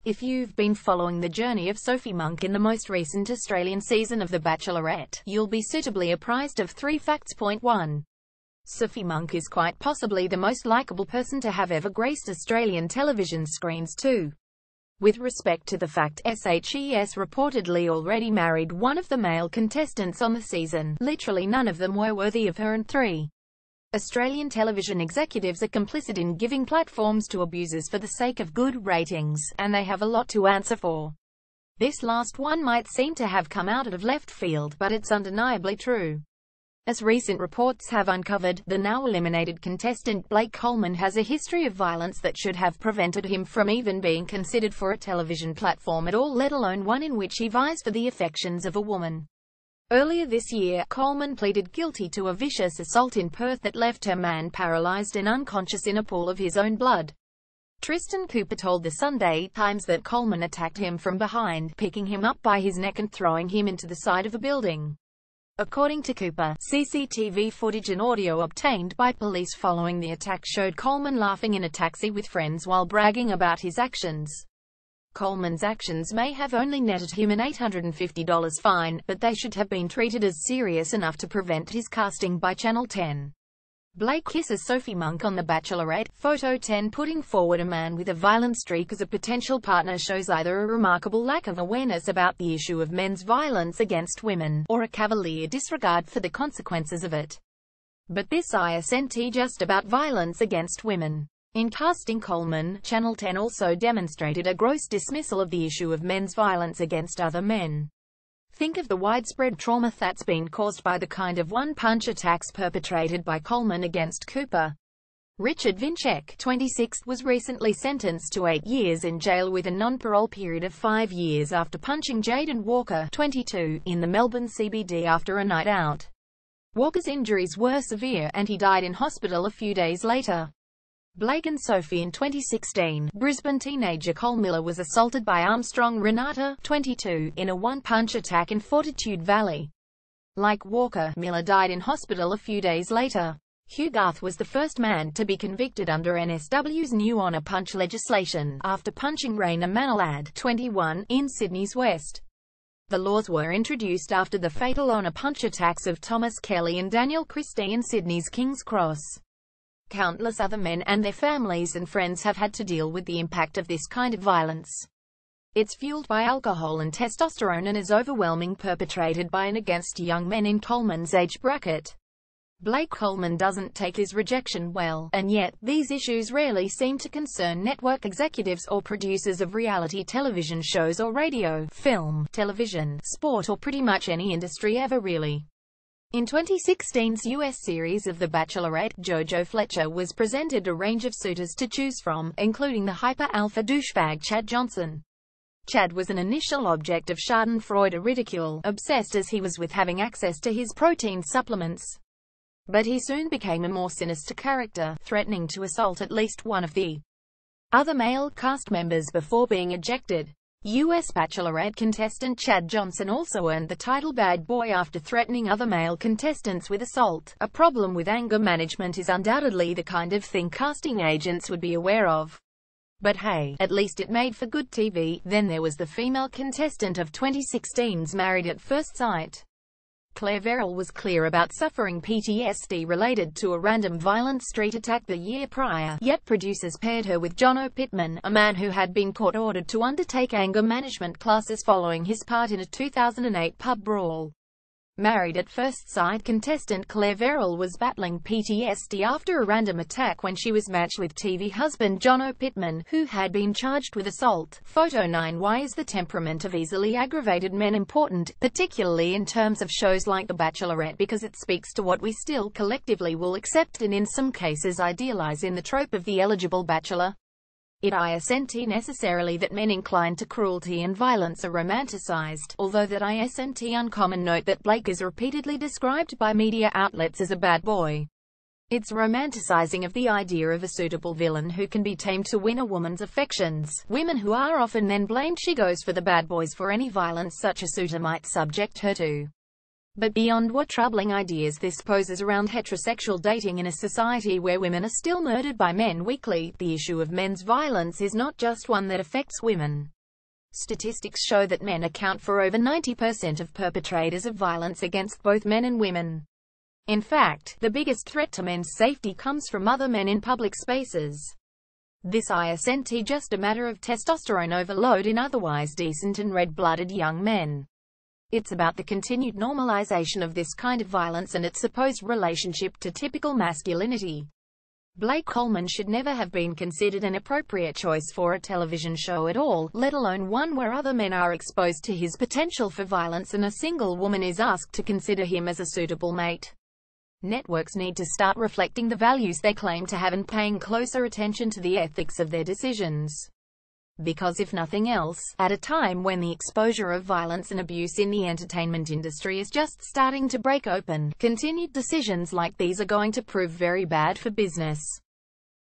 If you've been following the journey of Sophie Monk in the most recent Australian season of The Bachelorette, you'll be suitably apprised of 3 facts. Point 1. Sophie Monk is quite possibly the most likeable person to have ever graced Australian television screens. 2. With respect to the fact SHES reportedly already married one of the male contestants on the season, literally none of them were worthy of her. And 3. Australian television executives are complicit in giving platforms to abusers for the sake of good ratings, and they have a lot to answer for. This last one might seem to have come out of left field, but it's undeniably true. As recent reports have uncovered, the now eliminated contestant Blake Coleman has a history of violence that should have prevented him from even being considered for a television platform at all, let alone one in which he vies for the affections of a woman. Earlier this year, Coleman pleaded guilty to a vicious assault in Perth that left her man paralysed and unconscious in a pool of his own blood. Tristan Cooper told the Sunday Times that Coleman attacked him from behind, picking him up by his neck and throwing him into the side of a building. According to Cooper, CCTV footage and audio obtained by police following the attack showed Coleman laughing in a taxi with friends while bragging about his actions. Coleman's actions may have only netted him an $850 fine, but they should have been treated as serious enough to prevent his casting by Channel 10. Blake kisses Sophie Monk on The Bachelorette. Photo 10. Putting forward a man with a violent streak as a potential partner shows either a remarkable lack of awareness about the issue of men's violence against women, or a cavalier disregard for the consequences of it. But this isn't just about violence against women. In casting Coleman, Channel 10 also demonstrated a gross dismissal of the issue of men's violence against other men. Think of the widespread trauma that's been caused by the kind of one-punch attacks perpetrated by Coleman against Cooper. Richard Vinchek, 26, was recently sentenced to 8 years in jail with a non-parole period of 5 years after punching Jaden Walker, 22, in the Melbourne CBD after a night out. Walker's injuries were severe, and he died in hospital a few days later. Blake and Sophie. In 2016, Brisbane teenager Cole Miller was assaulted by Armstrong Renata, 22, in a one-punch attack in Fortitude Valley. Like Walker, Miller died in hospital a few days later. Hugh Garth was the first man to be convicted under NSW's new on a punch legislation, after punching Raina Manalad, 21, in Sydney's West. The laws were introduced after the fatal on a punch attacks of Thomas Kelly and Daniel Christie in Sydney's King's Cross. Countless other men and their families and friends have had to deal with the impact of this kind of violence. It's fueled by alcohol and testosterone and is overwhelming, perpetrated by and against young men in Coleman's age bracket. Blake Coleman doesn't take his rejection well, and yet, these issues rarely seem to concern network executives or producers of reality television shows or radio, film, television, sport, or pretty much any industry ever really. In 2016's US series of The Bachelorette, JoJo Fletcher was presented a range of suitors to choose from, including the hyper-alpha douchebag Chad Johnson. Chad was an initial object of schadenfreude ridicule, obsessed as he was with having access to his protein supplements. But he soon became a more sinister character, threatening to assault at least one of the other male cast members before being ejected. US Bachelorette contestant Chad Johnson also earned the title Bad Boy after threatening other male contestants with assault. A problem with anger management is undoubtedly the kind of thing casting agents would be aware of. But hey, at least it made for good TV. Then there was the female contestant of 2016's Married at First Sight. Claire Verrill was clear about suffering PTSD related to a random violent street attack the year prior, yet producers paired her with Jono Pittman, a man who had been court-ordered to undertake anger management classes following his part in a 2008 pub brawl. Married at First Sight contestant Claire Verrill was battling PTSD after a random attack when she was matched with TV husband Jono Pittman, who had been charged with assault. Photo 9. Why is the temperament of easily aggravated men important, particularly in terms of shows like The Bachelorette? Because it speaks to what we still collectively will accept and in some cases idealize in the trope of the eligible bachelor. It isn't necessarily that men inclined to cruelty and violence are romanticized, although that isn't uncommon. Note that Blake is repeatedly described by media outlets as a bad boy. It's romanticizing of the idea of a suitable villain who can be tamed to win a woman's affections. Women who are often then blamed she goes for the bad boys for any violence such a suitor might subject her to. But beyond what troubling ideas this poses around heterosexual dating in a society where women are still murdered by men weekly, the issue of men's violence is not just one that affects women. Statistics show that men account for over 90% of perpetrators of violence against both men and women. In fact, the biggest threat to men's safety comes from other men in public spaces. This isn't just a matter of testosterone overload in otherwise decent and red-blooded young men. It's about the continued normalization of this kind of violence and its supposed relationship to typical masculinity. Blake Coleman should never have been considered an appropriate choice for a television show at all, let alone one where other men are exposed to his potential for violence and a single woman is asked to consider him as a suitable mate. Networks need to start reflecting the values they claim to have and paying closer attention to the ethics of their decisions. Because if nothing else, at a time when the exposure of violence and abuse in the entertainment industry is just starting to break open, continued decisions like these are going to prove very bad for business.